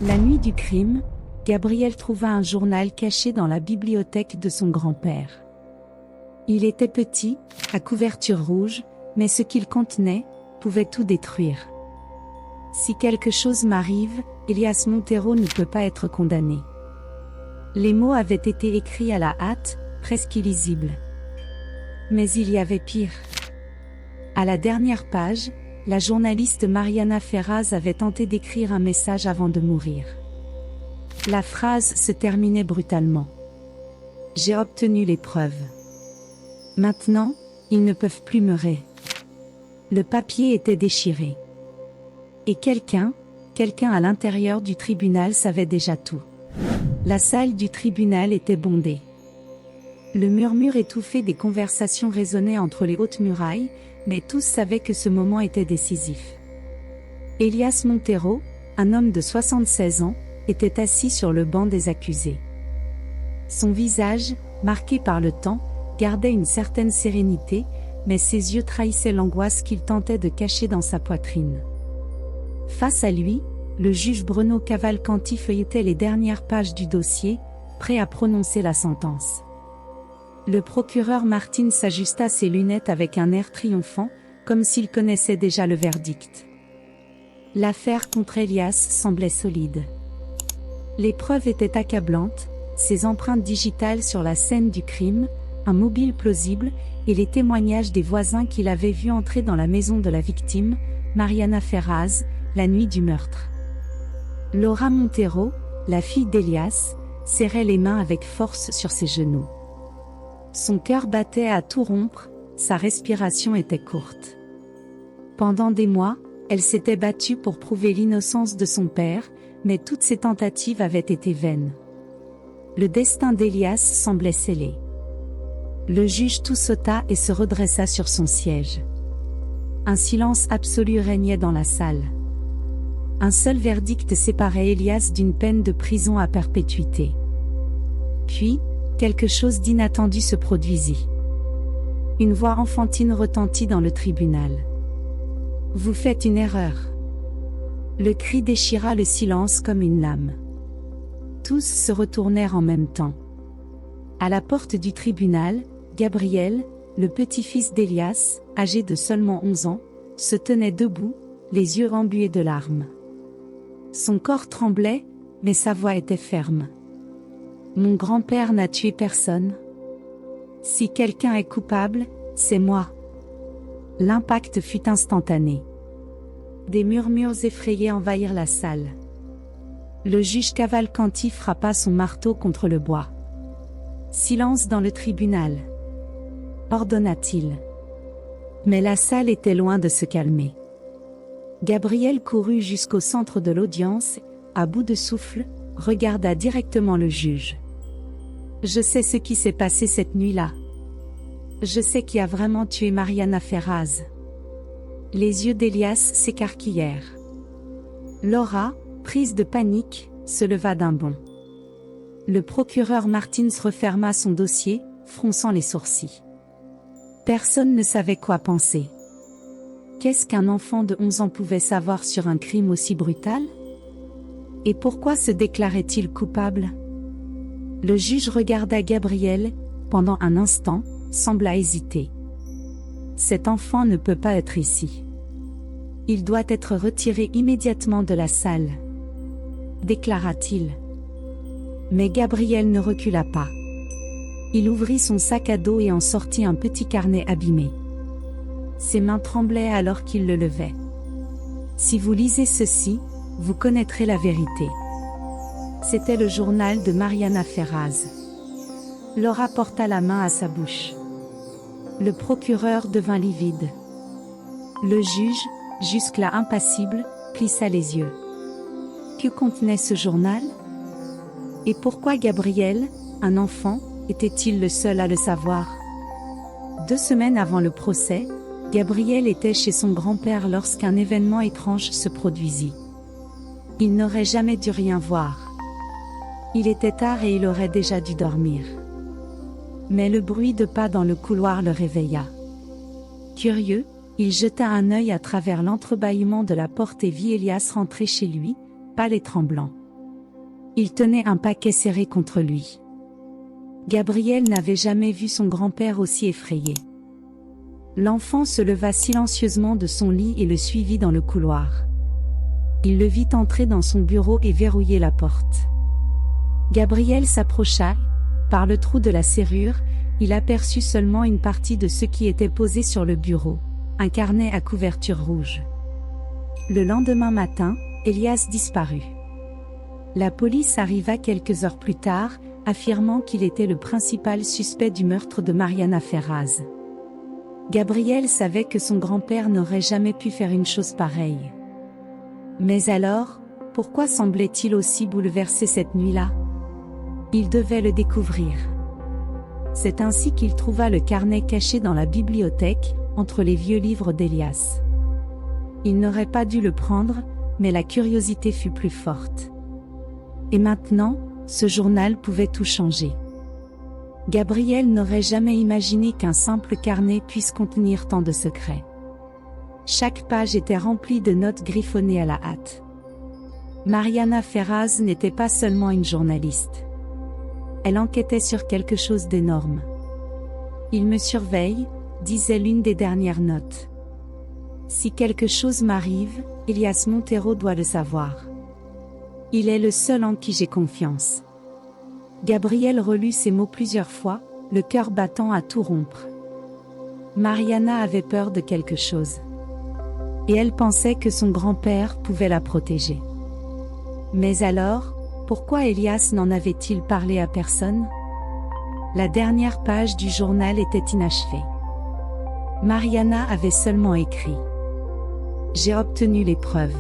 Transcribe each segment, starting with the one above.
La nuit du crime, Gabriel trouva un journal caché dans la bibliothèque de son grand-père. Il était petit, à couverture rouge, mais ce qu'il contenait pouvait tout détruire. Si quelque chose m'arrive, Elias Montero ne peut pas être condamné. Les mots avaient été écrits à la hâte, presque illisibles. Mais il y avait pire. À la dernière page, la journaliste Mariana Ferraz avait tenté d'écrire un message avant de mourir. La phrase se terminait brutalement. « J'ai obtenu les preuves. Maintenant, ils ne peuvent plus me ré. » Le papier était déchiré. Et quelqu'un à l'intérieur du tribunal savait déjà tout. La salle du tribunal était bondée. Le murmure étouffé des conversations résonnait entre les hautes murailles, mais tous savaient que ce moment était décisif. Elias Montero, un homme de 76 ans, était assis sur le banc des accusés. Son visage, marqué par le temps, gardait une certaine sérénité, mais ses yeux trahissaient l'angoisse qu'il tentait de cacher dans sa poitrine. Face à lui, le juge Bruno Cavalcanti feuilletait les dernières pages du dossier, prêt à prononcer la sentence. Le procureur Martin s'ajusta ses lunettes avec un air triomphant, comme s'il connaissait déjà le verdict. L'affaire contre Elias semblait solide. Les preuves étaient accablantes, ses empreintes digitales sur la scène du crime, un mobile plausible, et les témoignages des voisins qu'il avait vu entrer dans la maison de la victime, Mariana Ferraz, la nuit du meurtre. Laura Montero, la fille d'Elias, serrait les mains avec force sur ses genoux. Son cœur battait à tout rompre, sa respiration était courte. Pendant des mois, elle s'était battue pour prouver l'innocence de son père, mais toutes ses tentatives avaient été vaines. Le destin d'Elias semblait scellé. Le juge tout sauta et se redressa sur son siège. Un silence absolu régnait dans la salle. Un seul verdict séparait Elias d'une peine de prison à perpétuité. Puis, quelque chose d'inattendu se produisit. Une voix enfantine retentit dans le tribunal. « Vous faites une erreur. » Le cri déchira le silence comme une lame. Tous se retournèrent en même temps. À la porte du tribunal, Gabriel, le petit-fils d'Elias, âgé de seulement 11 ans, se tenait debout, les yeux embués de larmes. Son corps tremblait, mais sa voix était ferme. « Mon grand-père n'a tué personne. Si quelqu'un est coupable, c'est moi. » L'impact fut instantané. Des murmures effrayés envahirent la salle. Le juge Cavalcanti frappa son marteau contre le bois. « Silence dans le tribunal !» ordonna-t-il. Mais la salle était loin de se calmer. Gabriel courut jusqu'au centre de l'audience, à bout de souffle, regarda directement le juge. « Je sais ce qui s'est passé cette nuit-là. Je sais qui a vraiment tué Mariana Ferraz. » Les yeux d'Elias s'écarquillèrent. Laura, prise de panique, se leva d'un bond. Le procureur Martins referma son dossier, fronçant les sourcils. Personne ne savait quoi penser. Qu'est-ce qu'un enfant de 11 ans pouvait savoir sur un crime aussi brutal? Et pourquoi se déclarait-il coupable? Le juge regarda Gabriel, pendant un instant, sembla hésiter. Cet enfant ne peut pas être ici. Il doit être retiré immédiatement de la salle, déclara-t-il. Mais Gabriel ne recula pas. Il ouvrit son sac à dos et en sortit un petit carnet abîmé. Ses mains tremblaient alors qu'il le levait. Si vous lisez ceci, vous connaîtrez la vérité. C'était le journal de Mariana Ferraz. Laura porta la main à sa bouche. Le procureur devint livide. Le juge, jusque-là impassible, plissa les yeux. Que contenait ce journal? Et pourquoi Gabriel, un enfant, était-il le seul à le savoir? 2 semaines avant le procès, Gabriel était chez son grand-père lorsqu'un événement étrange se produisit. Il n'aurait jamais dû rien voir. Il était tard et il aurait déjà dû dormir. Mais le bruit de pas dans le couloir le réveilla. Curieux, il jeta un œil à travers l'entrebâillement de la porte et vit Elias rentrer chez lui, pâle et tremblant. Il tenait un paquet serré contre lui. Gabriel n'avait jamais vu son grand-père aussi effrayé. L'enfant se leva silencieusement de son lit et le suivit dans le couloir. Il le vit entrer dans son bureau et verrouiller la porte. Gabriel s'approcha. Par le trou de la serrure, il aperçut seulement une partie de ce qui était posé sur le bureau, un carnet à couverture rouge. Le lendemain matin, Elias disparut. La police arriva quelques heures plus tard, affirmant qu'il était le principal suspect du meurtre de Mariana Ferraz. Gabriel savait que son grand-père n'aurait jamais pu faire une chose pareille. Mais alors, pourquoi semblait-il aussi bouleversé cette nuit-là? Il devait le découvrir. C'est ainsi qu'il trouva le carnet caché dans la bibliothèque, entre les vieux livres d'Elias. Il n'aurait pas dû le prendre, mais la curiosité fut plus forte. Et maintenant, ce journal pouvait tout changer. Gabriel n'aurait jamais imaginé qu'un simple carnet puisse contenir tant de secrets. Chaque page était remplie de notes griffonnées à la hâte. Mariana Ferraz n'était pas seulement une journaliste. Elle enquêtait sur quelque chose d'énorme. « Il me surveille », disait l'une des dernières notes. « Si quelque chose m'arrive, Elias Montero doit le savoir. Il est le seul en qui j'ai confiance. » Gabriel relut ces mots plusieurs fois, le cœur battant à tout rompre. Mariana avait peur de quelque chose. Et elle pensait que son grand-père pouvait la protéger. Mais alors, pourquoi Elias n'en avait-il parlé à personne? La dernière page du journal était inachevée. Mariana avait seulement écrit: « J'ai obtenu les preuves.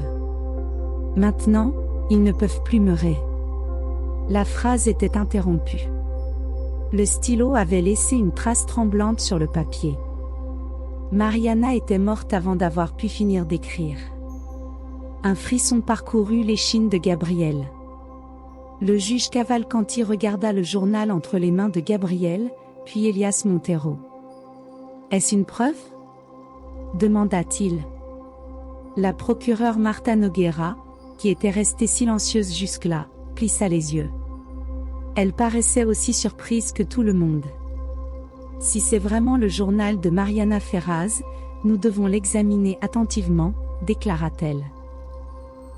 Maintenant, ils ne peuvent plus me ré. » La phrase était interrompue. Le stylo avait laissé une trace tremblante sur le papier. Mariana était morte avant d'avoir pu finir d'écrire. Un frisson parcourut l'échine de Gabriel. Le juge Cavalcanti regarda le journal entre les mains de Gabriel, puis Elias Montero. « Est-ce une preuve ?» demanda-t-il. La procureure Marta Noguera, qui était restée silencieuse jusque-là, plissa les yeux. Elle paraissait aussi surprise que tout le monde. « Si c'est vraiment le journal de Mariana Ferraz, nous devons l'examiner attentivement, » déclara-t-elle.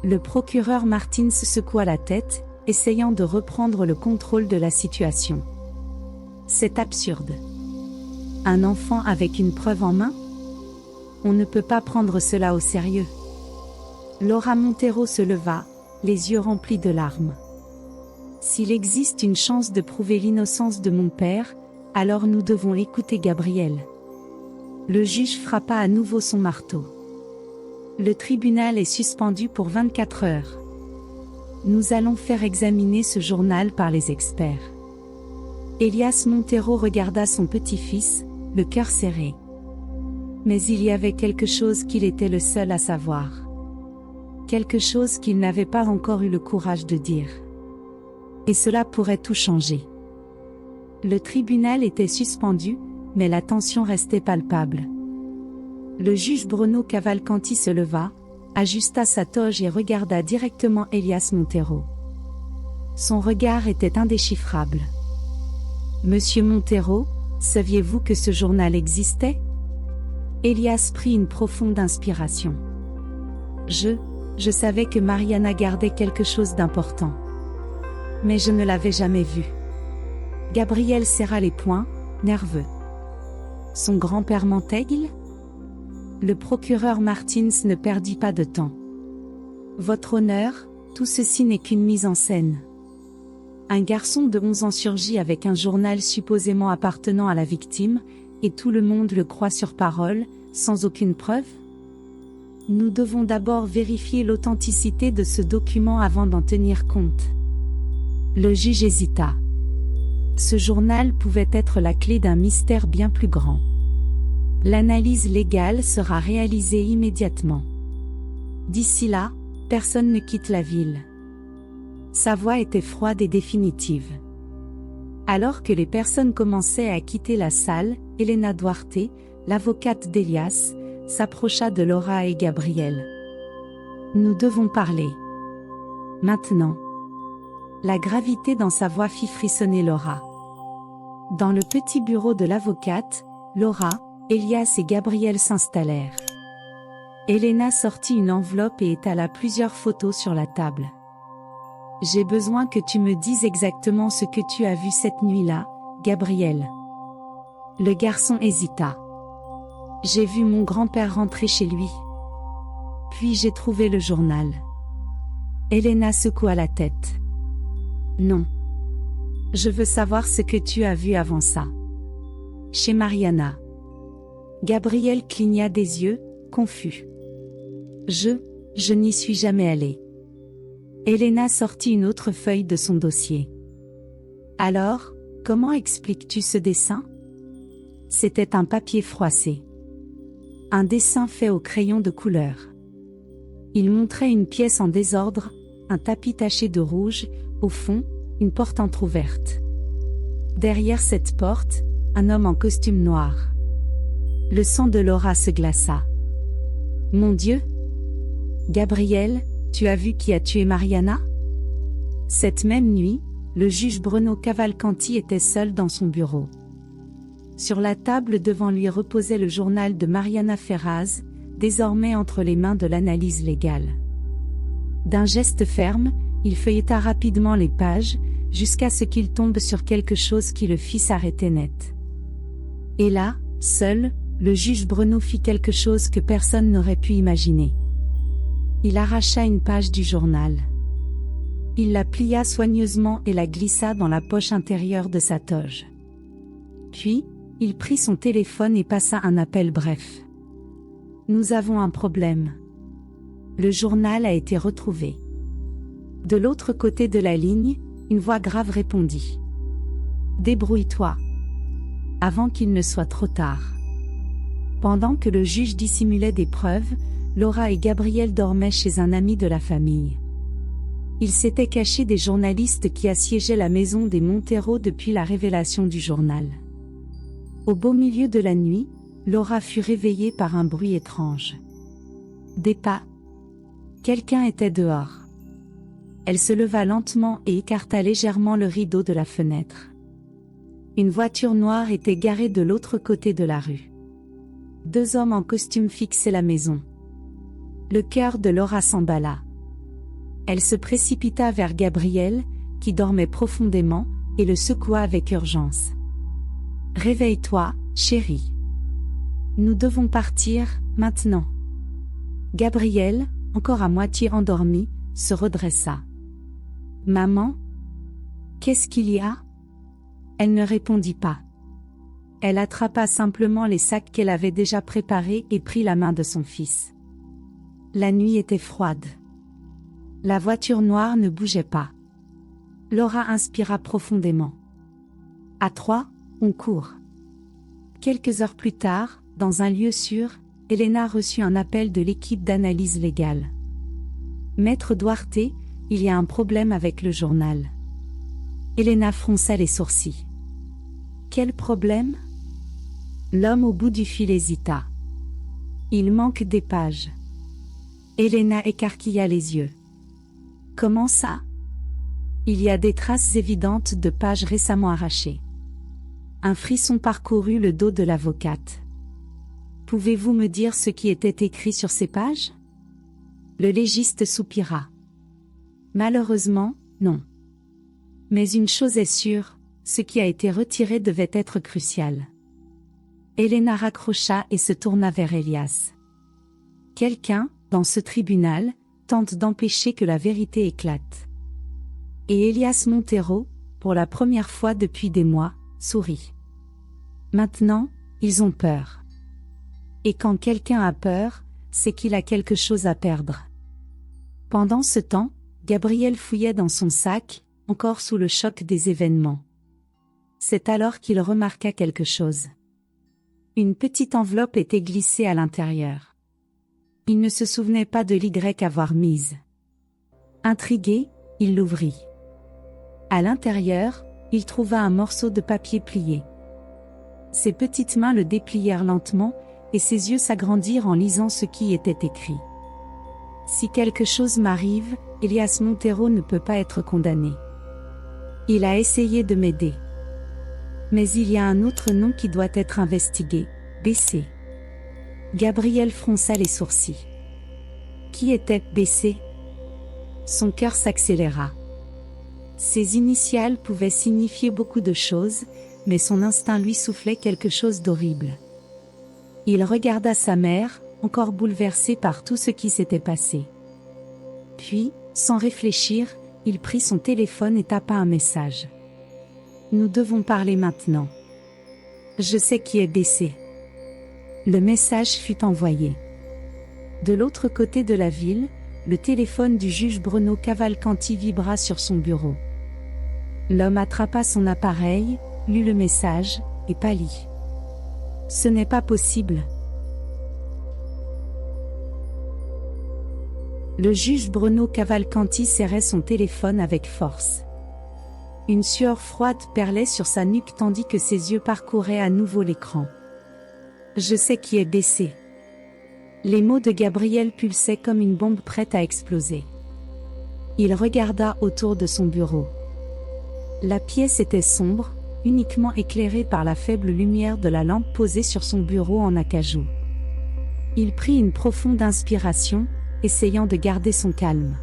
Le procureur Martins secoua la tête, essayant de reprendre le contrôle de la situation. « C'est absurde. Un enfant avec une preuve en main? On ne peut pas prendre cela au sérieux. » Laura Montero se leva, les yeux remplis de larmes. « S'il existe une chance de prouver l'innocence de mon père, alors nous devons écouter Gabriel. » Le juge frappa à nouveau son marteau. « Le tribunal est suspendu pour 24 heures. Nous allons faire examiner ce journal par les experts. » Elias Montero regarda son petit-fils, le cœur serré. Mais il y avait quelque chose qu'il était le seul à savoir. Quelque chose qu'il n'avait pas encore eu le courage de dire. Et cela pourrait tout changer. Le tribunal était suspendu, mais la tension restait palpable. Le juge Bruno Cavalcanti se leva, ajusta sa toge et regarda directement Elias Montero. Son regard était indéchiffrable. « Monsieur Montero, saviez-vous que ce journal existait ?» Elias prit une profonde inspiration. « Je savais que Mariana gardait quelque chose d'important. Mais je ne l'avais jamais vu. » Gabriel serra les poings, nerveux. « Son grand-père mentait-il ?» Le procureur Martins ne perdit pas de temps. « Votre honneur, tout ceci n'est qu'une mise en scène. Un garçon de 11 ans surgit avec un journal supposément appartenant à la victime, et tout le monde le croit sur parole, sans aucune preuve? Nous devons d'abord vérifier l'authenticité de ce document avant d'en tenir compte. » Le juge hésita. Ce journal pouvait être la clé d'un mystère bien plus grand. L'analyse légale sera réalisée immédiatement. D'ici là, personne ne quitte la ville. Sa voix était froide et définitive. Alors que les personnes commençaient à quitter la salle, Elena Duarte, l'avocate d'Elias, s'approcha de Laura et Gabriel. « Nous devons parler. Maintenant. » La gravité dans sa voix fit frissonner Laura. Dans le petit bureau de l'avocate, Laura, Elias et Gabriel s'installèrent. Elena sortit une enveloppe et étala plusieurs photos sur la table. « J'ai besoin que tu me dises exactement ce que tu as vu cette nuit-là, Gabriel. » Le garçon hésita. « J'ai vu mon grand-père rentrer chez lui. Puis j'ai trouvé le journal. » Elena secoua la tête. « Non. Je veux savoir ce que tu as vu avant ça. Chez Mariana. » Gabriel cligna des yeux, confus. « Je n'y suis jamais allée. » Elena sortit une autre feuille de son dossier. « Alors, comment expliques-tu ce dessin ? » C'était un papier froissé. Un dessin fait au crayon de couleur. Il montrait une pièce en désordre, un tapis taché de rouge, au fond, une porte entr'ouverte. Derrière cette porte, un homme en costume noir. Le sang de Laura se glaça. « Mon Dieu ! Gabriel, tu as vu qui a tué Mariana ? » Cette même nuit, le juge Bruno Cavalcanti était seul dans son bureau. Sur la table devant lui reposait le journal de Mariana Ferraz, désormais entre les mains de l'analyse légale. D'un geste ferme, il feuilleta rapidement les pages, jusqu'à ce qu'il tombe sur quelque chose qui le fit s'arrêter net. Et là, seul, le juge Bruno fit quelque chose que personne n'aurait pu imaginer. Il arracha une page du journal. Il la plia soigneusement et la glissa dans la poche intérieure de sa toge. Puis, il prit son téléphone et passa un appel bref. « Nous avons un problème. Le journal a été retrouvé. » De l'autre côté de la ligne, une voix grave répondit. « Débrouille-toi. Avant qu'il ne soit trop tard. » Pendant que le juge dissimulait des preuves, Laura et Gabriel dormaient chez un ami de la famille. Ils s'étaient cachés des journalistes qui assiégeaient la maison des Montero depuis la révélation du journal. Au beau milieu de la nuit, Laura fut réveillée par un bruit étrange. Des pas. Quelqu'un était dehors. Elle se leva lentement et écarta légèrement le rideau de la fenêtre. Une voiture noire était garée de l'autre côté de la rue. 2 hommes en costume fixaient la maison. Le cœur de Laura s'emballa. Elle se précipita vers Gabriel, qui dormait profondément, et le secoua avec urgence. « Réveille-toi, chérie. Nous devons partir, maintenant. » Gabriel, encore à moitié endormi, se redressa. « Maman ? Qu'est-ce qu'il y a ?» Elle ne répondit pas. Elle attrapa simplement les sacs qu'elle avait déjà préparés et prit la main de son fils. La nuit était froide. La voiture noire ne bougeait pas. Laura inspira profondément. À 3, on court. Quelques heures plus tard, dans un lieu sûr, Elena reçut un appel de l'équipe d'analyse légale. « Maître Duarte, il y a un problème avec le journal. » Elena fronça les sourcils. « Quel problème ?» L'homme au bout du fil hésita. « Il manque des pages. » Elena écarquilla les yeux. « Comment ça ? » Il y a des traces évidentes de pages récemment arrachées. Un frisson parcourut le dos de l'avocate. « Pouvez-vous me dire ce qui était écrit sur ces pages ? » Le légiste soupira. « Malheureusement, non. Mais une chose est sûre, ce qui a été retiré devait être crucial. » Elena raccrocha et se tourna vers Elias. « Quelqu'un, dans ce tribunal, tente d'empêcher que la vérité éclate. » Et Elias Montero, pour la première fois depuis des mois, sourit. Maintenant, ils ont peur. Et quand quelqu'un a peur, c'est qu'il a quelque chose à perdre. Pendant ce temps, Gabriel fouillait dans son sac, encore sous le choc des événements. C'est alors qu'il remarqua quelque chose. Une petite enveloppe était glissée à l'intérieur. Il ne se souvenait pas de l'Y avoir mise. Intrigué, il l'ouvrit. À l'intérieur, il trouva un morceau de papier plié. Ses petites mains le déplièrent lentement, et ses yeux s'agrandirent en lisant ce qui était écrit. « Si quelque chose m'arrive, Elias Montero ne peut pas être condamné. Il a essayé de m'aider. Mais il y a un autre nom qui doit être investigué, BC. Gabriel fronça les sourcils. Qui était BC? Son cœur s'accéléra. Ses initiales pouvaient signifier beaucoup de choses, mais son instinct lui soufflait quelque chose d'horrible. Il regarda sa mère, encore bouleversée par tout ce qui s'était passé. Puis, sans réfléchir, il prit son téléphone et tapa un message. Nous devons parler maintenant. Je sais qui est BC. Le message fut envoyé. De l'autre côté de la ville, le téléphone du juge Bruno Cavalcanti vibra sur son bureau. L'homme attrapa son appareil, lut le message, et pâlit. Ce n'est pas possible. Le juge Bruno Cavalcanti serrait son téléphone avec force. Une sueur froide perlait sur sa nuque tandis que ses yeux parcouraient à nouveau l'écran. Je sais qui est BC. Les mots de Gabriel pulsaient comme une bombe prête à exploser. Il regarda autour de son bureau. La pièce était sombre, uniquement éclairée par la faible lumière de la lampe posée sur son bureau en acajou. Il prit une profonde inspiration, essayant de garder son calme.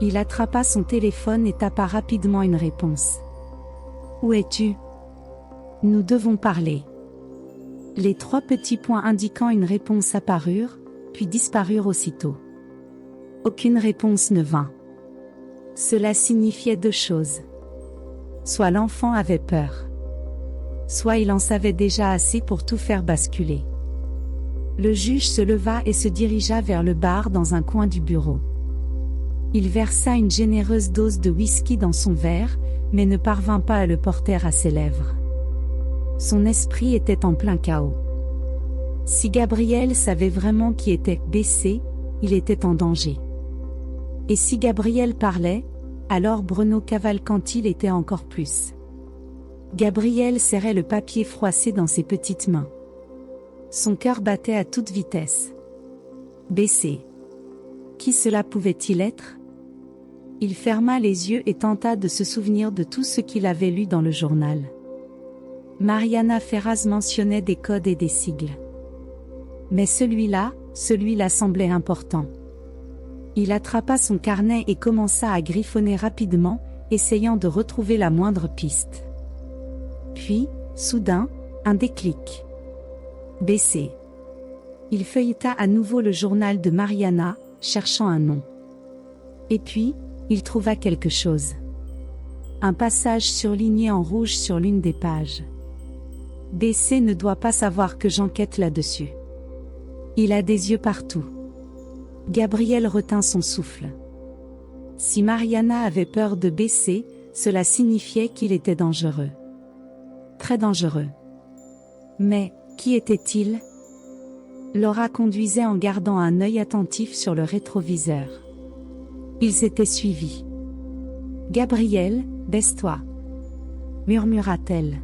Il attrapa son téléphone et tapa rapidement une réponse. Où es-tu? Nous devons parler. Les 3 petits points indiquant une réponse apparurent, puis disparurent aussitôt. Aucune réponse ne vint. Cela signifiait 2 choses. Soit l'enfant avait peur. Soit il en savait déjà assez pour tout faire basculer. Le juge se leva et se dirigea vers le bar dans un coin du bureau. Il versa une généreuse dose de whisky dans son verre, mais ne parvint pas à le porter à ses lèvres. Son esprit était en plein chaos. Si Gabriel savait vraiment qui était BC, il était en danger. Et si Gabriel parlait, alors Bruno Cavalcanti l'était encore plus. Gabriel serrait le papier froissé dans ses petites mains. Son cœur battait à toute vitesse. BC. Qui cela pouvait-il être? Il ferma les yeux et tenta de se souvenir de tout ce qu'il avait lu dans le journal. Mariana Ferraz mentionnait des codes et des sigles. Mais celui-là semblait important. Il attrapa son carnet et commença à griffonner rapidement, essayant de retrouver la moindre piste. Puis, soudain, un déclic. BC. Il feuilleta à nouveau le journal de Mariana, cherchant un nom. Et puis, il trouva quelque chose. Un passage surligné en rouge sur l'une des pages. BC ne doit pas savoir que j'enquête là-dessus. Il a des yeux partout. Gabriel retint son souffle. Si Mariana avait peur de BC, cela signifiait qu'il était dangereux. Très dangereux. Mais, qui était-il? Laura conduisait en gardant un œil attentif sur le rétroviseur. Ils s'étaient suivis. Gabriel, baisse-toi, murmura-t-elle.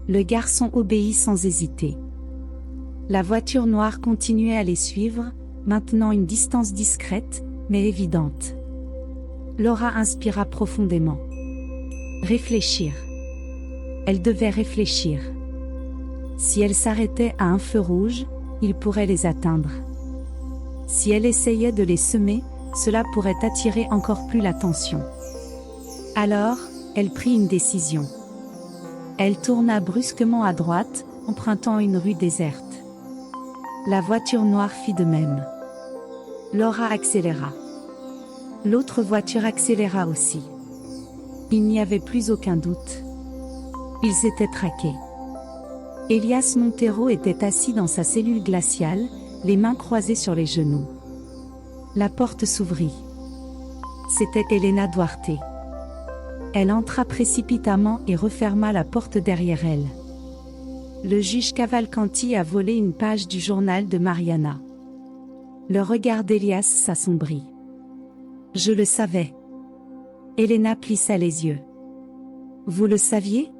Le garçon obéit sans hésiter. La voiture noire continuait à les suivre, maintenant une distance discrète, mais évidente. Laura inspira profondément. Réfléchir. Elle devait réfléchir. Si elle s'arrêtait à un feu rouge, il pourrait les atteindre. Si elle essayait de les semer, cela pourrait attirer encore plus l'attention. Alors, elle prit une décision. Elle tourna brusquement à droite, empruntant une rue déserte. La voiture noire fit de même. Laura accéléra. L'autre voiture accéléra aussi. Il n'y avait plus aucun doute. Ils étaient traqués. Elias Montero était assis dans sa cellule glaciale, les mains croisées sur les genoux. La porte s'ouvrit. C'était Elena Duarte. Elle entra précipitamment et referma la porte derrière elle. Le juge Cavalcanti a volé une page du journal de Mariana. Le regard d'Elias s'assombrit. Je le savais. Elena plissa les yeux. Vous le saviez?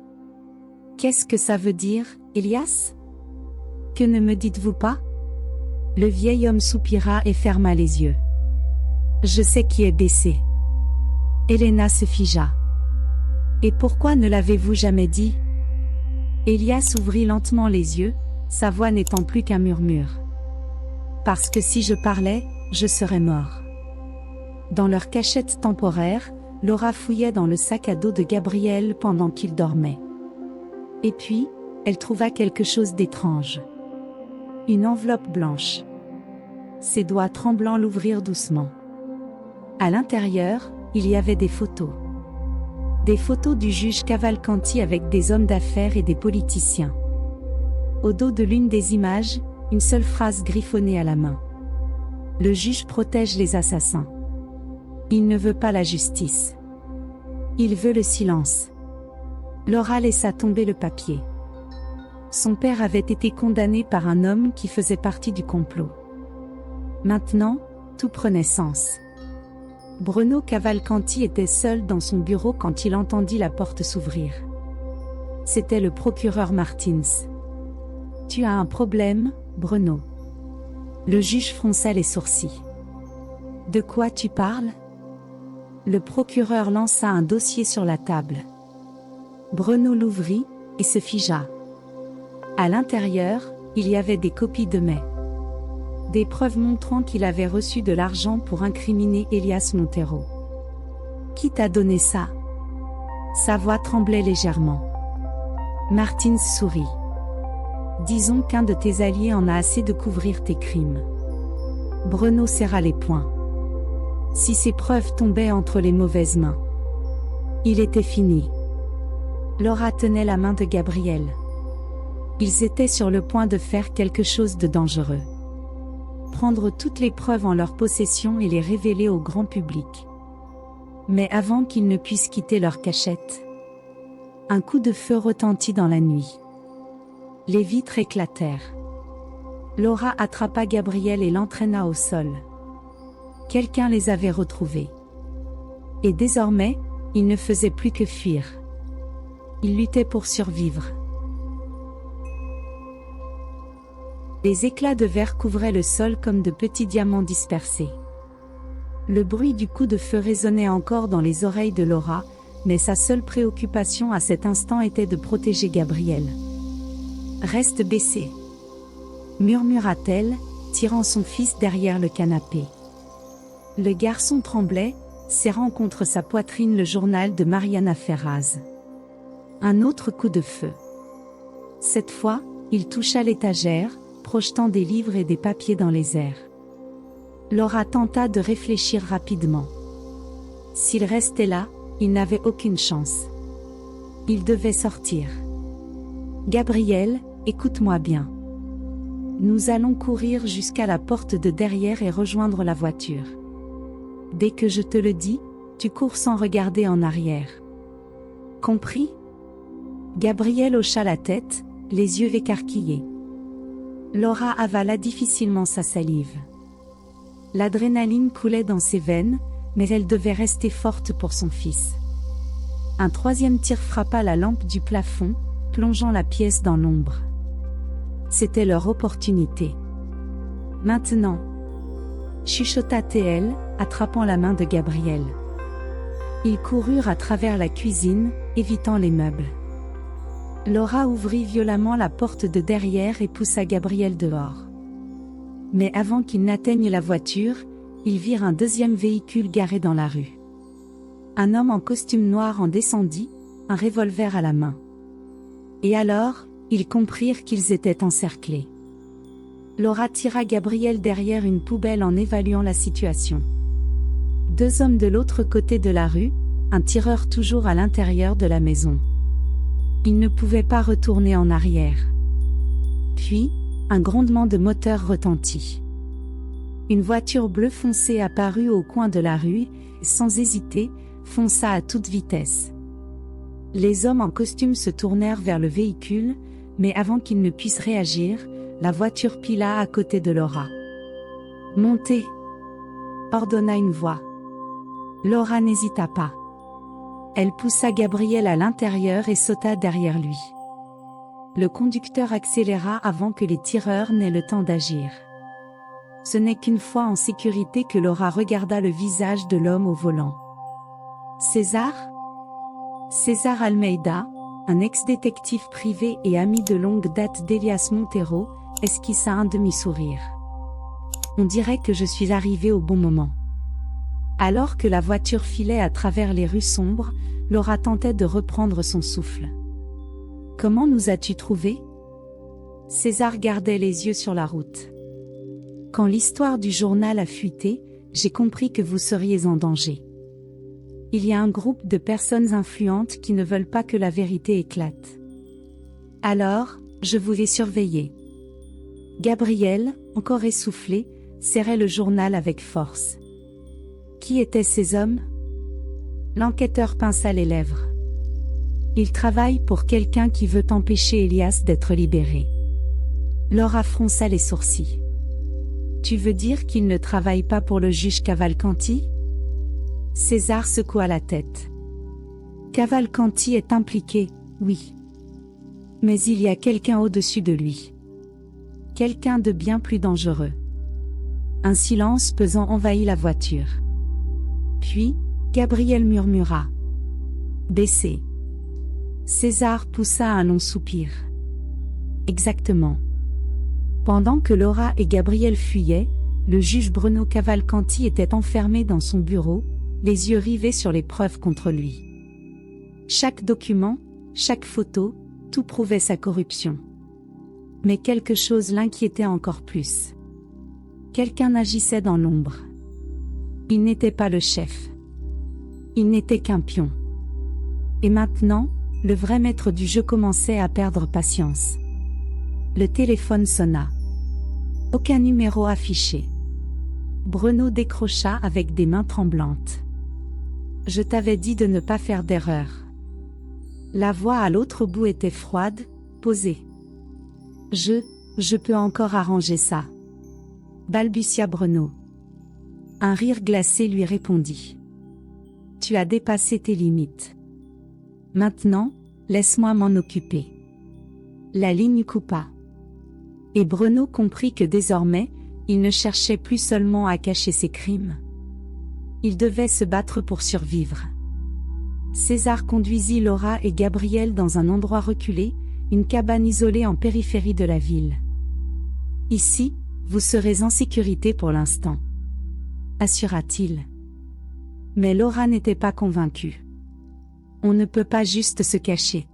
Qu'est-ce que ça veut dire, Elias? Que ne me dites-vous pas? Le vieil homme soupira et ferma les yeux. Je sais qui est BC. Elena se figea. Et pourquoi ne l'avez-vous jamais dit? Elias ouvrit lentement les yeux, sa voix n'étant plus qu'un murmure. Parce que si je parlais, je serais mort. Dans leur cachette temporaire, Laura fouillait dans le sac à dos de Gabriel pendant qu'il dormait. Et puis, elle trouva quelque chose d'étrange. Une enveloppe blanche. Ses doigts tremblants l'ouvrirent doucement. À l'intérieur, il y avait des photos. Des photos du juge Cavalcanti avec des hommes d'affaires et des politiciens. Au dos de l'une des images, une seule phrase griffonnée à la main. Le juge protège les assassins. Il ne veut pas la justice. Il veut le silence. Laura laissa tomber le papier. Son père avait été condamné par un homme qui faisait partie du complot. Maintenant, tout prenait sens. Bruno Cavalcanti était seul dans son bureau quand il entendit la porte s'ouvrir. C'était le procureur Martins. « Tu as un problème, Bruno ?» Le juge fronça les sourcils. « De quoi tu parles ?» Le procureur lança un dossier sur la table. Bruno l'ouvrit, et se figea. À l'intérieur, il y avait des copies de mai. Des preuves montrant qu'il avait reçu de l'argent pour incriminer Elias Montero. « Qui t'a donné ça ?» Sa voix tremblait légèrement. Martins sourit. « Disons qu'un de tes alliés en a assez de couvrir tes crimes. » Bruno serra les poings. Si ces preuves tombaient entre les mauvaises mains, il était fini. Laura tenait la main de Gabriel. Ils étaient sur le point de faire quelque chose de dangereux. Prendre toutes les preuves en leur possession et les révéler au grand public. Mais avant qu'ils ne puissent quitter leur cachette, un coup de feu retentit dans la nuit. Les vitres éclatèrent. Laura attrapa Gabriel et l'entraîna au sol. Quelqu'un les avait retrouvés. Et désormais, ils ne faisaient plus que fuir. Ils luttaient pour survivre. Les éclats de verre couvraient le sol comme de petits diamants dispersés. Le bruit du coup de feu résonnait encore dans les oreilles de Laura, mais sa seule préoccupation à cet instant était de protéger Gabriel. « Reste baissé », murmura-t-elle, tirant son fils derrière le canapé. Le garçon tremblait, serrant contre sa poitrine le journal de Mariana Ferraz. Un autre coup de feu. Cette fois, il toucha l'étagère, projetant des livres et des papiers dans les airs. Laura tenta de réfléchir rapidement. S'il restait là, il n'avait aucune chance. Il devait sortir. « Gabriel, écoute-moi bien. Nous allons courir jusqu'à la porte de derrière et rejoindre la voiture. Dès que je te le dis, tu cours sans regarder en arrière. Compris ?» Gabriel hocha la tête, les yeux écarquillés. Laura avala difficilement sa salive. L'adrénaline coulait dans ses veines, mais elle devait rester forte pour son fils. Un troisième tir frappa la lampe du plafond, plongeant la pièce dans l'ombre. C'était leur opportunité. Maintenant, chuchota-t-elle, attrapant la main de Gabriel. Ils coururent à travers la cuisine, évitant les meubles. Laura ouvrit violemment la porte de derrière et poussa Gabriel dehors. Mais avant qu'ils n'atteignent la voiture, ils virent un deuxième véhicule garé dans la rue. Un homme en costume noir en descendit, un revolver à la main. Et alors, ils comprirent qu'ils étaient encerclés. Laura tira Gabriel derrière une poubelle en évaluant la situation. Deux hommes de l'autre côté de la rue, un tireur toujours à l'intérieur de la maison. Il ne pouvait pas retourner en arrière. Puis, un grondement de moteur retentit. Une voiture bleue foncée apparut au coin de la rue, et sans hésiter, fonça à toute vitesse. Les hommes en costume se tournèrent vers le véhicule, mais avant qu'ils ne puissent réagir, la voiture pila à côté de Laura. « Montez !» ordonna une voix. Laura n'hésita pas. Elle poussa Gabriel à l'intérieur et sauta derrière lui. Le conducteur accéléra avant que les tireurs n'aient le temps d'agir. Ce n'est qu'une fois en sécurité que Laura regarda le visage de l'homme au volant. « César ?» César Almeida, un ex-détective privé et ami de longue date d'Elias Montero, esquissa un demi-sourire. On dirait que je suis arrivé au bon moment. Alors que la voiture filait à travers les rues sombres, Laura tentait de reprendre son souffle. Comment nous as-tu trouvés ? César gardait les yeux sur la route. Quand l'histoire du journal a fuité, j'ai compris que vous seriez en danger. Il y a un groupe de personnes influentes qui ne veulent pas que la vérité éclate. Alors, je vous ai surveillé. Gabriel, encore essoufflé, serrait le journal avec force. Qui étaient ces hommes ? L'enquêteur pinça les lèvres. Ils travaillent pour quelqu'un qui veut empêcher Elias d'être libéré. Laura fronça les sourcils. Tu veux dire qu'ils ne travaillent pas pour le juge Cavalcanti ? César secoua la tête. Cavalcanti est impliqué, oui. Mais il y a quelqu'un au-dessus de lui. Quelqu'un de bien plus dangereux. Un silence pesant envahit la voiture. Puis, Gabriel murmura. Baissez. César poussa un long soupir. Exactement. Pendant que Laura et Gabriel fuyaient, le juge Bruno Cavalcanti était enfermé dans son bureau, les yeux rivés sur les preuves contre lui. Chaque document, chaque photo, tout prouvait sa corruption. Mais quelque chose l'inquiétait encore plus. Quelqu'un agissait dans l'ombre. Il n'était pas le chef. Il n'était qu'un pion. Et maintenant, le vrai maître du jeu commençait à perdre patience. Le téléphone sonna. Aucun numéro affiché. Bruno décrocha avec des mains tremblantes. Je t'avais dit de ne pas faire d'erreur. La voix à l'autre bout était froide, posée. Je peux encore arranger ça. Balbutia Bruno. Un rire glacé lui répondit. Tu as dépassé tes limites. Maintenant, laisse-moi m'en occuper. La ligne coupa. Et Bruno comprit que désormais, il ne cherchait plus seulement à cacher ses crimes. Il devait se battre pour survivre. César conduisit Laura et Gabriel dans un endroit reculé, une cabane isolée en périphérie de la ville. Ici, vous serez en sécurité pour l'instant, assura-t-il. Mais Laura n'était pas convaincue. On ne peut pas juste se cacher.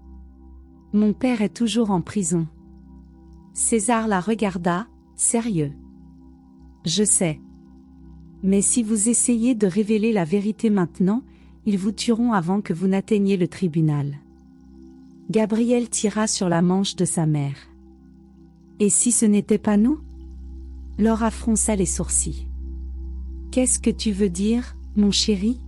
Mon père est toujours en prison. César la regarda, sérieux. Je sais. Mais si vous essayez de révéler la vérité maintenant, ils vous tueront avant que vous n'atteigniez le tribunal. Gabriel tira sur la manche de sa mère. Et si ce n'était pas nous ? Laura fronça les sourcils. Qu'est-ce que tu veux dire, mon chéri ?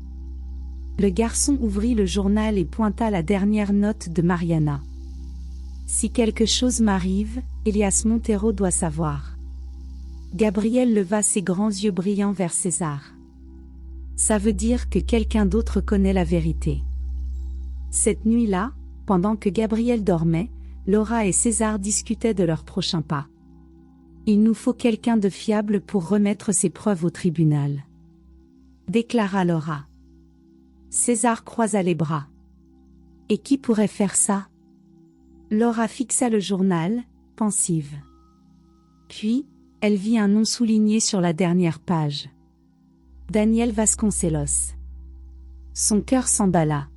Le garçon ouvrit le journal et pointa la dernière note de Mariana. Si quelque chose m'arrive, Elias Montero doit savoir. Gabriel leva ses grands yeux brillants vers César. Ça veut dire que quelqu'un d'autre connaît la vérité. Cette nuit-là, pendant que Gabriel dormait, Laura et César discutaient de leurs prochains pas. Il nous faut quelqu'un de fiable pour remettre ses preuves au tribunal, déclara Laura. César croisa les bras. Et qui pourrait faire ça ? Laura fixa le journal, pensive. Puis, elle vit un nom souligné sur la dernière page. Daniel Vasconcelos. Son cœur s'emballa.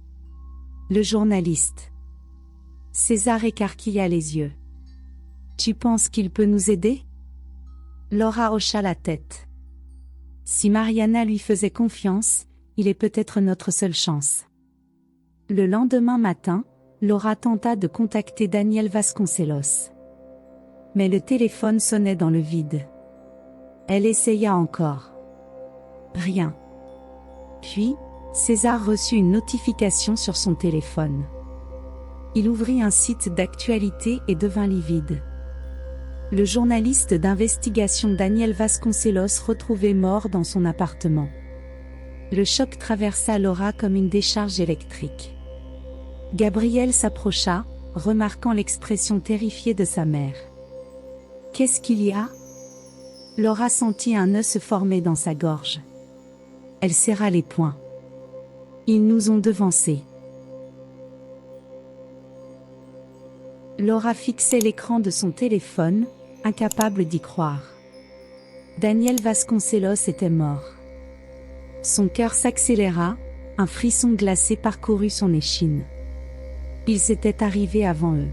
Le journaliste. César écarquilla les yeux. Tu penses qu'il peut nous aider ? Laura hocha la tête. Si Mariana lui faisait confiance, il est peut-être notre seule chance. Le lendemain matin, Laura tenta de contacter Daniel Vasconcelos. Mais le téléphone sonnait dans le vide. Elle essaya encore. Rien. Puis, César reçut une notification sur son téléphone. Il ouvrit un site d'actualité et devint livide. Le journaliste d'investigation Daniel Vasconcelos retrouvé mort dans son appartement. Le choc traversa Laura comme une décharge électrique. Gabriel s'approcha, remarquant l'expression terrifiée de sa mère. « Qu'est-ce qu'il y a ?» Laura sentit un nœud se former dans sa gorge. Elle serra les poings. « Ils nous ont devancés. » Laura fixait l'écran de son téléphone, incapable d'y croire. Daniel Vasconcelos était mort. Son cœur s'accéléra, un frisson glacé parcourut son échine. Ils étaient arrivés avant eux.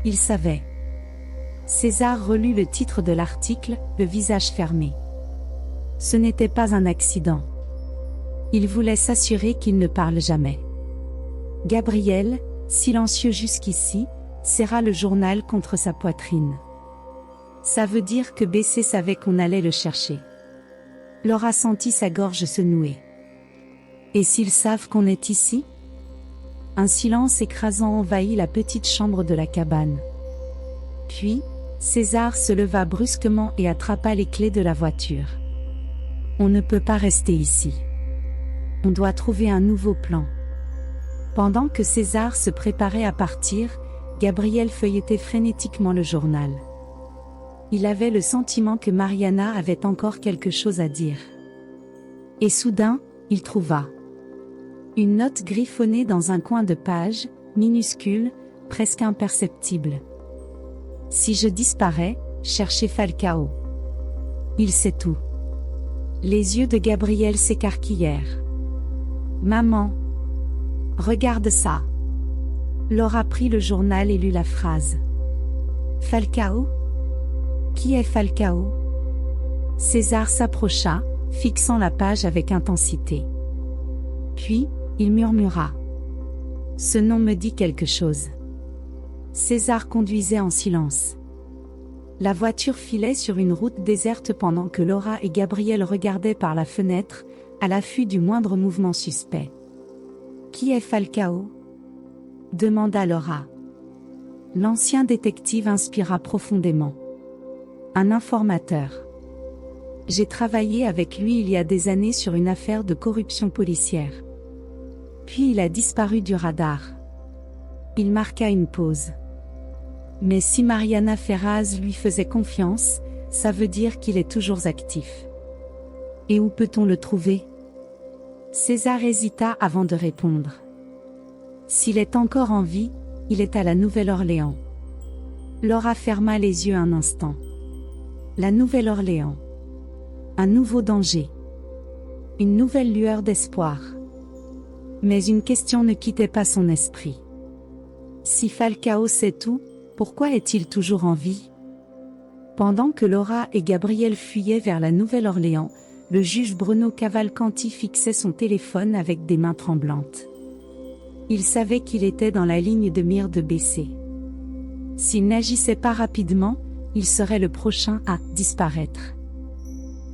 Il savait. César relut le titre de l'article, le visage fermé. Ce n'était pas un accident. Il voulait s'assurer qu'il ne parle jamais. Gabriel, silencieux jusqu'ici, serra le journal contre sa poitrine. Ça veut dire que BC savait qu'on allait le chercher. Laura sentit sa gorge se nouer. Et s'ils savent qu'on est ici? Un silence écrasant envahit la petite chambre de la cabane. Puis, César se leva brusquement et attrapa les clés de la voiture. On ne peut pas rester ici. On doit trouver un nouveau plan. Pendant que César se préparait à partir, Gabriel feuilletait frénétiquement le journal. Il avait le sentiment que Mariana avait encore quelque chose à dire. Et soudain, il trouva une note griffonnée dans un coin de page, minuscule, presque imperceptible. Si je disparais, cherchez Falcao. Il sait tout. Les yeux de Gabriel s'écarquillèrent. Maman. Regarde ça. Laura prit le journal et lut la phrase. Falcao? Qui est Falcao? César s'approcha, fixant la page avec intensité. Puis, il murmura. Ce nom me dit quelque chose. César conduisait en silence. La voiture filait sur une route déserte pendant que Laura et Gabriel regardaient par la fenêtre, à l'affût du moindre mouvement suspect. Qui est Falcao? Demanda Laura. L'ancien détective inspira profondément. Un informateur. J'ai travaillé avec lui il y a des années sur une affaire de corruption policière. Puis il a disparu du radar. Il marqua une pause. Mais si Mariana Ferraz lui faisait confiance, ça veut dire qu'il est toujours actif. Et où peut-on le trouver? César hésita avant de répondre. S'il est encore en vie, il est à la Nouvelle-Orléans. Laura ferma les yeux un instant. La Nouvelle-Orléans. Un nouveau danger. Une nouvelle lueur d'espoir. Mais une question ne quittait pas son esprit. Si Falcao sait tout, pourquoi est-il toujours en vie? Pendant que Laura et Gabriel fuyaient vers la Nouvelle-Orléans, le juge Bruno Cavalcanti fixait son téléphone avec des mains tremblantes. Il savait qu'il était dans la ligne de mire de BC. S'il n'agissait pas rapidement, il serait le prochain à disparaître.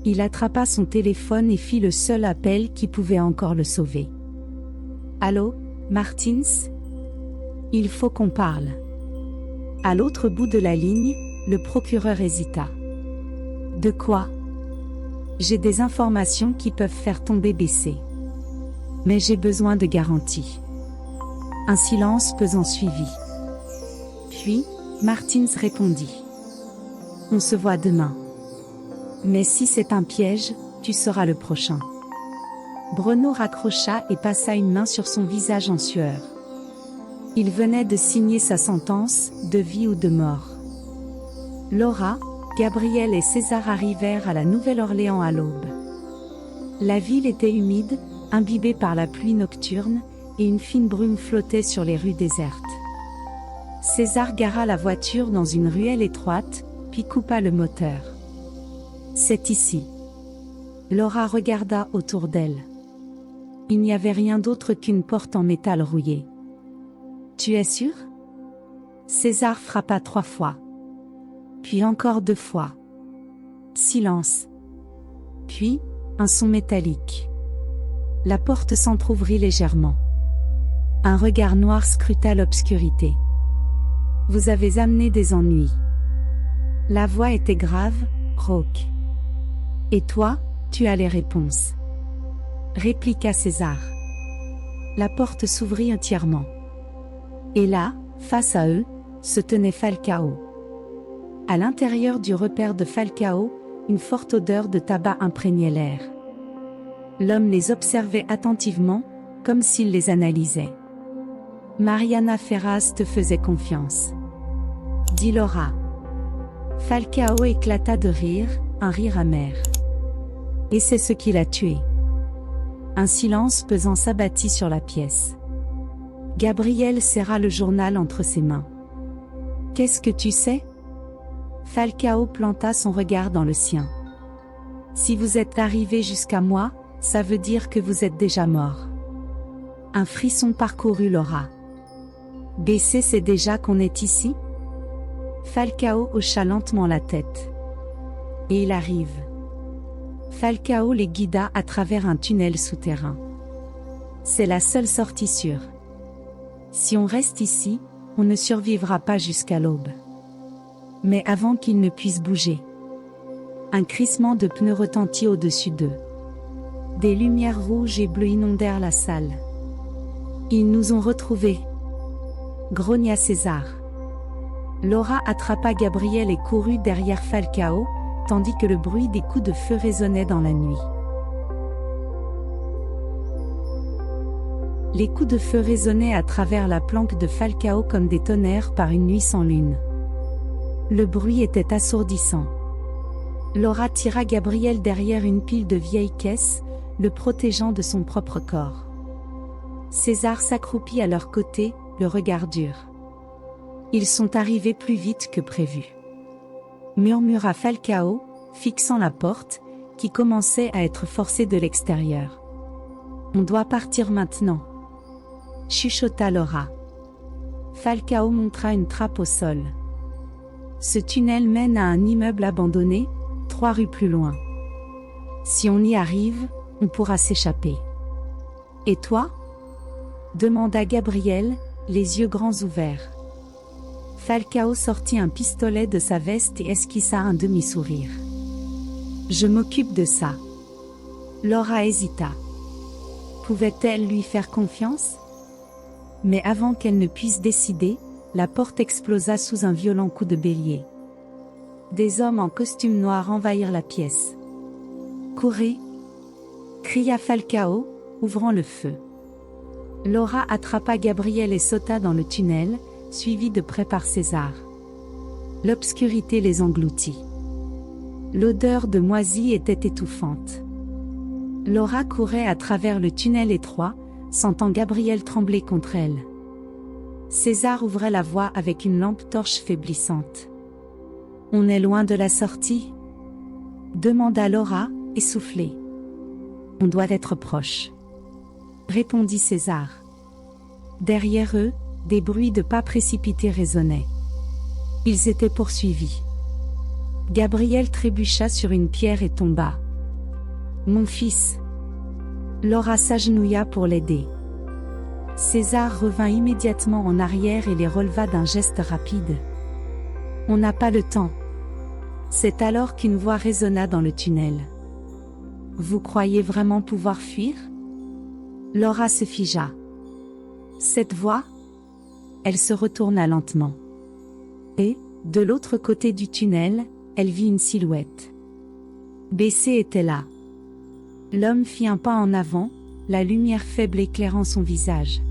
Il attrapa son téléphone et fit le seul appel qui pouvait encore le sauver. Allô, Martins? Il faut qu'on parle. À l'autre bout de la ligne, le procureur hésita. De quoi? J'ai des informations qui peuvent faire tomber BC. Mais j'ai besoin de garanties. Un silence pesant suivit. Puis, Martins répondit. On se voit demain. Mais si c'est un piège, tu seras le prochain. Bruno raccrocha et passa une main sur son visage en sueur. Il venait de signer sa sentence, de vie ou de mort. Laura, Gabriel et César arrivèrent à la Nouvelle-Orléans à l'aube. La ville était humide, imbibée par la pluie nocturne, et une fine brume flottait sur les rues désertes. César gara la voiture dans une ruelle étroite, puis coupa le moteur. C'est ici. Laura regarda autour d'elle. Il n'y avait rien d'autre qu'une porte en métal rouillé. Tu es sûr? César frappa 3 fois. Puis encore 2 fois. Silence. Puis, un son métallique. La porte s'entr'ouvrit légèrement. Un regard noir scruta l'obscurité. Vous avez amené des ennuis. La voix était grave, rauque. Et toi, tu as les réponses. Répliqua César. La porte s'ouvrit entièrement. Et là, face à eux, se tenait Falcao. À l'intérieur du repère de Falcao, une forte odeur de tabac imprégnait l'air. L'homme les observait attentivement, comme s'il les analysait. Mariana Ferraz te faisait confiance. dit Laura. Falcao éclata de rire, un rire amer. Et c'est ce qui l'a tué. Un silence pesant s'abattit sur la pièce. Gabriel serra le journal entre ses mains. Qu'est-ce que tu sais? Falcao planta son regard dans le sien. Si vous êtes arrivé jusqu'à moi, ça veut dire que vous êtes déjà mort. Un frisson parcourut Laura. BC sait déjà qu'on est ici? Falcao hocha lentement la tête. Et il arrive. Falcao les guida à travers un tunnel souterrain. C'est la seule sortie sûre. Si on reste ici, on ne survivra pas jusqu'à l'aube. Mais avant qu'ils ne puissent bouger, un crissement de pneus retentit au-dessus d'eux. Des lumières rouges et bleues inondèrent la salle. Ils nous ont retrouvés, grogna César. Laura attrapa Gabriel et courut derrière Falcao, tandis que le bruit des coups de feu résonnait dans la nuit. Les coups de feu résonnaient à travers la planque de Falcao comme des tonnerres par une nuit sans lune. Le bruit était assourdissant. Laura tira Gabriel derrière une pile de vieilles caisses, le protégeant de son propre corps. César s'accroupit à leur côté, le regard dur. Ils sont arrivés plus vite que prévu, murmura Falcao, fixant la porte, qui commençait à être forcée de l'extérieur. On doit partir maintenant, chuchota Laura. Falcao montra une trappe au sol. Ce tunnel mène à un immeuble abandonné, 3 rues plus loin. Si on y arrive, on pourra s'échapper. Et toi? Demanda Gabriel, les yeux grands ouverts. Falcao sortit un pistolet de sa veste et esquissa un demi-sourire. Je m'occupe de ça. Laura hésita. Pouvait-elle lui faire confiance? Mais avant qu'elle ne puisse décider, la porte explosa sous un violent coup de bélier. Des hommes en costume noir envahirent la pièce. Courez! Cria Falcao, ouvrant le feu. Laura attrapa Gabriel et sauta dans le tunnel, suivie de près par César. L'obscurité les engloutit. L'odeur de moisi était étouffante. Laura courait à travers le tunnel étroit, sentant Gabriel trembler contre elle. César ouvrait la voie avec une lampe torche faiblissante. « On est loin de la sortie ?» demanda Laura, essoufflée. « On doit être proche. » répondit César. Derrière eux, des bruits de pas précipités résonnaient. Ils étaient poursuivis. Gabriel trébucha sur une pierre et tomba. « Mon fils !» Laura s'agenouilla pour l'aider. César revint immédiatement en arrière et les releva d'un geste rapide. « On n'a pas le temps. » C'est alors qu'une voix résonna dans le tunnel. « Vous croyez vraiment pouvoir fuir ?» Laura se figea. Cette voix? Elle se retourna lentement. Et, de l'autre côté du tunnel, elle vit une silhouette. BC était là. L'homme fit un pas en avant, la lumière faible éclairant son visage.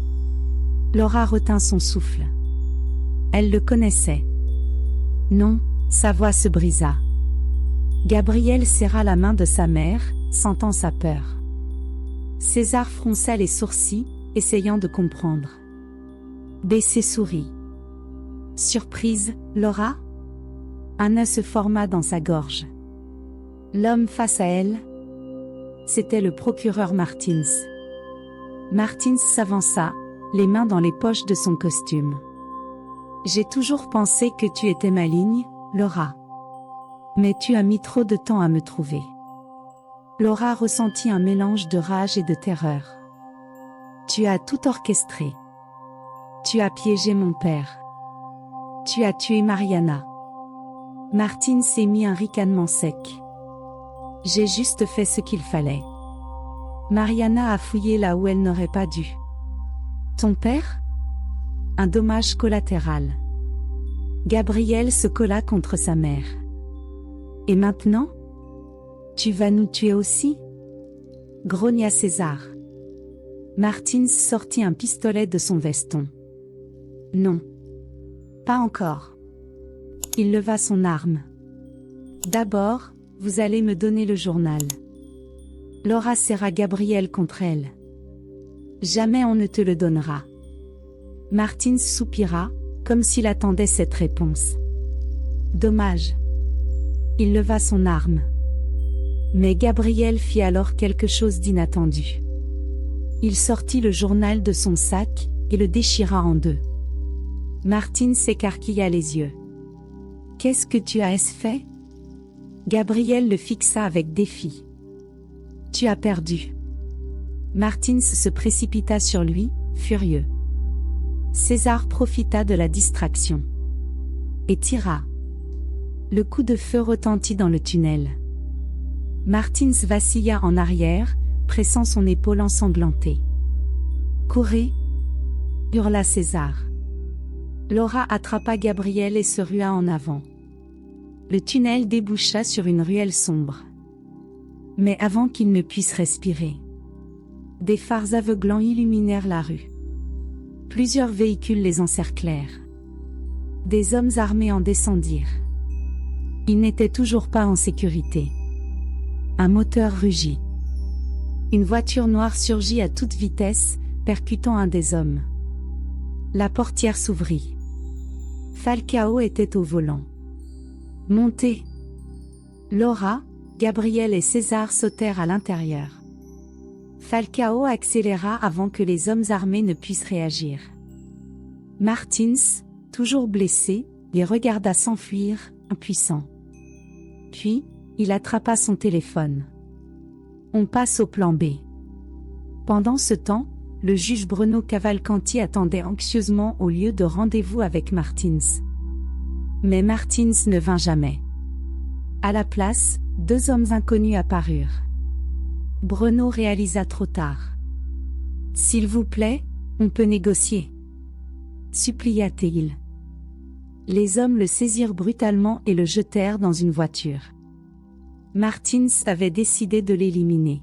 Laura retint son souffle. Elle le connaissait. Non, sa voix se brisa. Gabriel serra la main de sa mère, sentant sa peur. César fronça les sourcils, essayant de comprendre. BC sourit. Surprise, Laura? Un nœud se forma dans sa gorge. L'homme face à elle, c'était le procureur Martins. Martins s'avança, les mains dans les poches de son costume. J'ai toujours pensé que tu étais maligne, Laura. Mais tu as mis trop de temps à me trouver. Laura ressentit un mélange de rage et de terreur. Tu as tout orchestré. Tu as piégé mon père. Tu as tué Mariana. Martins émit un ricanement sec. J'ai juste fait ce qu'il fallait. Mariana a fouillé là où elle n'aurait pas dû. Ton père? Un dommage collatéral. Gabriel se colla contre sa mère. Et maintenant? Tu vas nous tuer aussi? Grogna César. Martins sortit un pistolet de son veston. Non. Pas encore. Il leva son arme. D'abord, vous allez me donner le journal. Laura serra Gabriel contre elle. Jamais on ne te le donnera. Martins soupira, comme s'il attendait cette réponse. Dommage. Il leva son arme. Mais Gabriel fit alors quelque chose d'inattendu. Il sortit le journal de son sac, et le déchira en deux. Martins s'écarquilla les yeux. « Qu'est-ce que tu as fait ?» Gabriel le fixa avec défi. « Tu as perdu. » Martins se précipita sur lui, furieux. César profita de la distraction. Et tira. Le coup de feu retentit dans le tunnel. Martins vacilla en arrière, pressant son épaule ensanglantée. « Courez !» hurla César. Laura attrapa Gabriel et se rua en avant. Le tunnel déboucha sur une ruelle sombre. Mais avant qu'il ne puisse respirer, des phares aveuglants illuminèrent la rue. Plusieurs véhicules les encerclèrent. Des hommes armés en descendirent. Ils n'étaient toujours pas en sécurité. Un moteur rugit. Une voiture noire surgit à toute vitesse, percutant un des hommes. La portière s'ouvrit. Falcao était au volant. Montez! Laura, Gabriel et César sautèrent à l'intérieur. Falcao accéléra avant que les hommes armés ne puissent réagir. Martins, toujours blessé, les regarda s'enfuir, impuissant. Puis, il attrapa son téléphone. On passe au plan B. Pendant ce temps, le juge Bruno Cavalcanti attendait anxieusement au lieu de rendez-vous avec Martins. Mais Martins ne vint jamais. À la place, deux hommes inconnus apparurent. Bruno réalisa trop tard. « S'il vous plaît, on peut négocier. » supplia-t-il. Les hommes le saisirent brutalement et le jetèrent dans une voiture. Martins avait décidé de l'éliminer.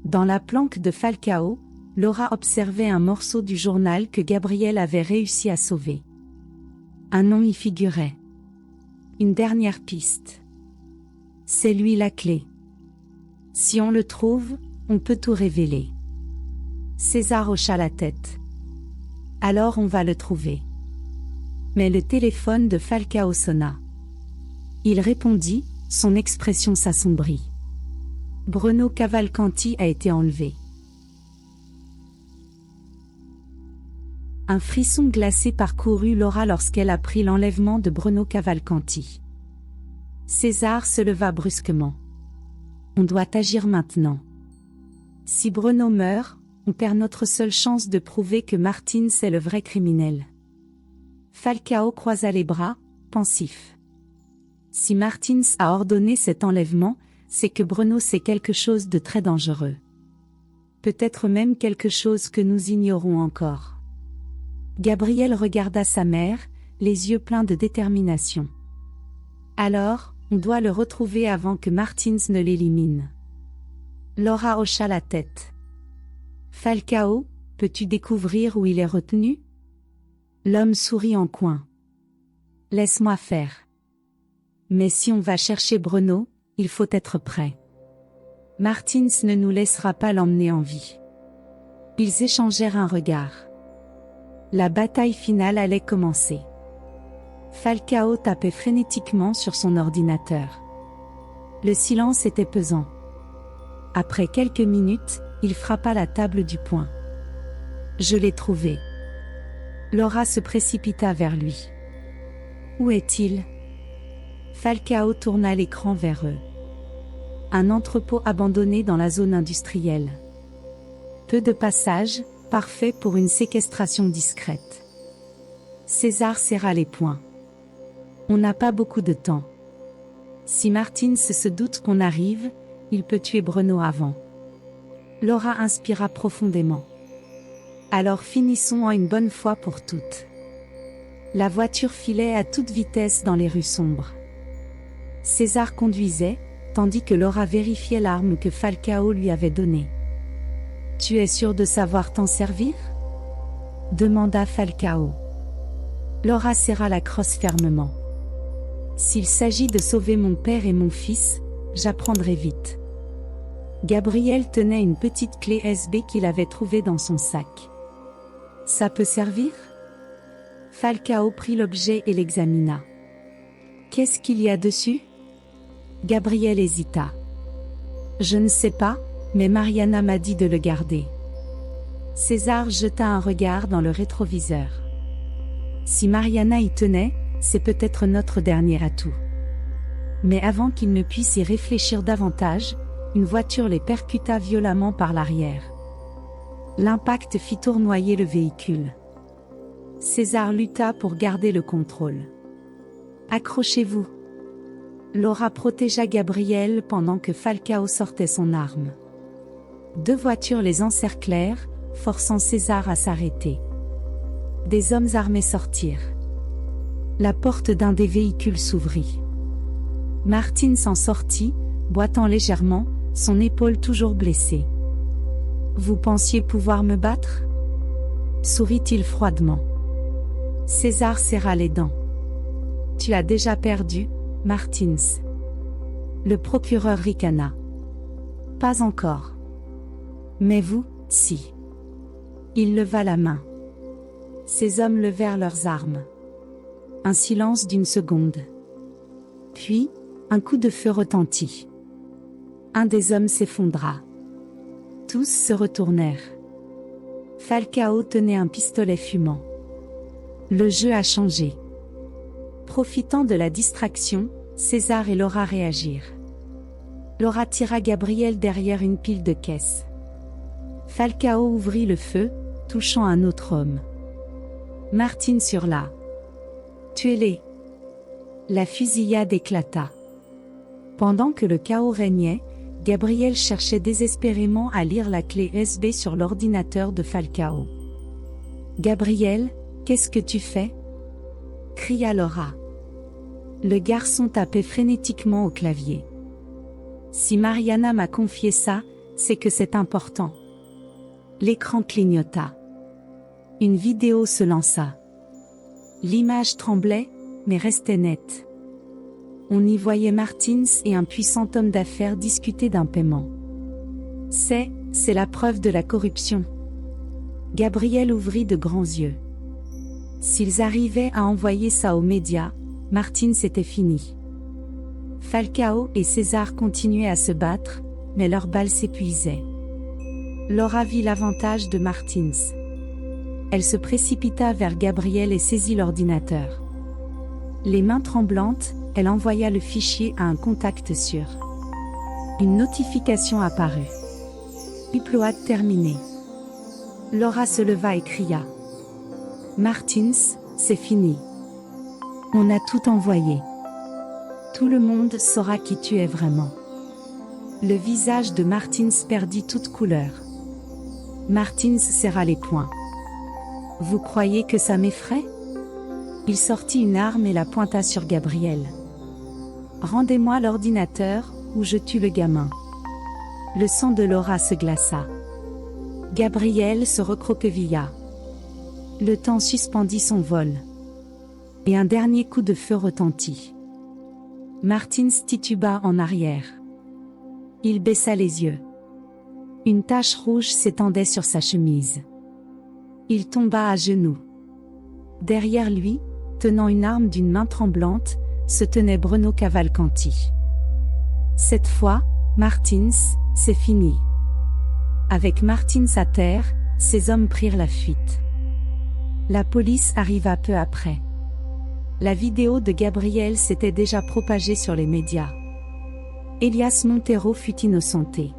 Dans la planque de Falcao, Laura observait un morceau du journal que Gabriel avait réussi à sauver. Un nom y figurait. Une dernière piste. C'est lui la clé. Si on le trouve, on peut tout révéler. César hocha la tête. Alors on va le trouver. Mais le téléphone de Falcao sonna. Il répondit, son expression s'assombrit. Bruno Cavalcanti a été enlevé. Un frisson glacé parcourut Laura lorsqu'elle apprit l'enlèvement de Bruno Cavalcanti. César se leva brusquement. On doit agir maintenant. Si Bruno meurt, on perd notre seule chance de prouver que Martins est le vrai criminel. Falcao croisa les bras, pensif. Si Martins a ordonné cet enlèvement, c'est que Bruno sait quelque chose de très dangereux. Peut-être même quelque chose que nous ignorons encore. Gabriel regarda sa mère, les yeux pleins de détermination. Alors, on doit le retrouver avant que Martins ne l'élimine. Laura hocha la tête. Falcao, peux-tu découvrir où il est retenu? L'homme sourit en coin. Laisse-moi faire. Mais si on va chercher Bruno, il faut être prêt. Martins ne nous laissera pas l'emmener en vie. Ils échangèrent un regard. La bataille finale allait commencer. Falcao tapait frénétiquement sur son ordinateur. Le silence était pesant. Après quelques minutes, il frappa la table du poing. « Je l'ai trouvé. » Laura se précipita vers lui. « Où est-il » Falcao tourna l'écran vers eux. Un entrepôt abandonné dans la zone industrielle. Peu de passages, parfait pour une séquestration discrète. César serra les poings. On n'a pas beaucoup de temps. Si Martins se doute qu'on arrive, il peut tuer Bruno avant. Laura inspira profondément. Alors finissons en une bonne fois pour toutes. La voiture filait à toute vitesse dans les rues sombres. César conduisait, tandis que Laura vérifiait l'arme que Falcao lui avait donnée. « Tu es sûr de savoir t'en servir ?» demanda Falcao. Laura serra la crosse fermement. S'il s'agit de sauver mon père et mon fils, j'apprendrai vite. Gabriel tenait une petite clé USB qu'il avait trouvée dans son sac. Ça peut servir? Falcao prit l'objet et l'examina. Qu'est-ce qu'il y a dessus? Gabriel hésita. Je ne sais pas, mais Mariana m'a dit de le garder. César jeta un regard dans le rétroviseur. Si Mariana y tenait, c'est peut-être notre dernier atout. Mais avant qu'il ne puisse y réfléchir davantage, une voiture les percuta violemment par l'arrière. L'impact fit tournoyer le véhicule. César lutta pour garder le contrôle. Accrochez-vous. Laura protégea Gabriel pendant que Falcao sortait son arme. 2 voitures les encerclèrent, forçant César à s'arrêter. Des hommes armés sortirent. La porte d'un des véhicules s'ouvrit. Martins s'en sortit, boitant légèrement, son épaule toujours blessée. « Vous pensiez pouvoir me battre ?» sourit-il froidement. César serra les dents. « Tu as déjà perdu, Martins. » Le procureur ricana. « Pas encore. Mais vous, si. » Il leva la main. Ces hommes levèrent leurs armes. Un silence d'une seconde. Puis, un coup de feu retentit. Un des hommes s'effondra. Tous se retournèrent. Falcao tenait un pistolet fumant. Le jeu a changé. Profitant de la distraction, César et Laura réagirent. Laura tira Gabriel derrière une pile de caisses. Falcao ouvrit le feu, touchant un autre homme. Martins hurla. « Tuez-les !» La fusillade éclata. Pendant que le chaos régnait, Gabriel cherchait désespérément à lire la clé USB sur l'ordinateur de Falcao. « Gabriel, qu'est-ce que tu fais ?» cria Laura. Le garçon tapait frénétiquement au clavier. « Si Mariana m'a confié ça, c'est que c'est important. » L'écran clignota. Une vidéo se lança. L'image tremblait, mais restait nette. On y voyait Martins et un puissant homme d'affaires discuter d'un paiement. C'est la preuve de la corruption. Gabriel ouvrit de grands yeux. S'ils arrivaient à envoyer ça aux médias, Martins était fini. Falcao et César continuaient à se battre, mais leurs balles s'épuisaient. Laura vit l'avantage de Martins. Elle se précipita vers Gabriel et saisit l'ordinateur. Les mains tremblantes, elle envoya le fichier à un contact sûr. Une notification apparut. Upload terminé. Laura se leva et cria. Martins, c'est fini. On a tout envoyé. Tout le monde saura qui tu es vraiment. Le visage de Martins perdit toute couleur. Martins serra les poings. Vous croyez que ça m'effraie? Il sortit une arme et la pointa sur Gabriel. Rendez-moi l'ordinateur, ou je tue le gamin. Le sang de Laura se glaça. Gabriel se recroquevilla. Le temps suspendit son vol. Et un dernier coup de feu retentit. Martins tituba en arrière. Il baissa les yeux. Une tache rouge s'étendait sur sa chemise. Il tomba à genoux. Derrière lui, tenant une arme d'une main tremblante, se tenait Bruno Cavalcanti. Cette fois, Martins, c'est fini. Avec Martins à terre, ces hommes prirent la fuite. La police arriva peu après. La vidéo de Gabriel s'était déjà propagée sur les médias. Elias Montero fut innocenté.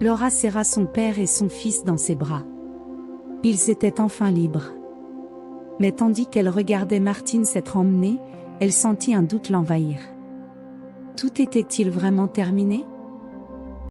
Laura serra son père et son fils dans ses bras. Ils étaient enfin libres. Mais tandis qu'elle regardait Martins être emmené, elle sentit un doute l'envahir. Tout était-il vraiment terminé ?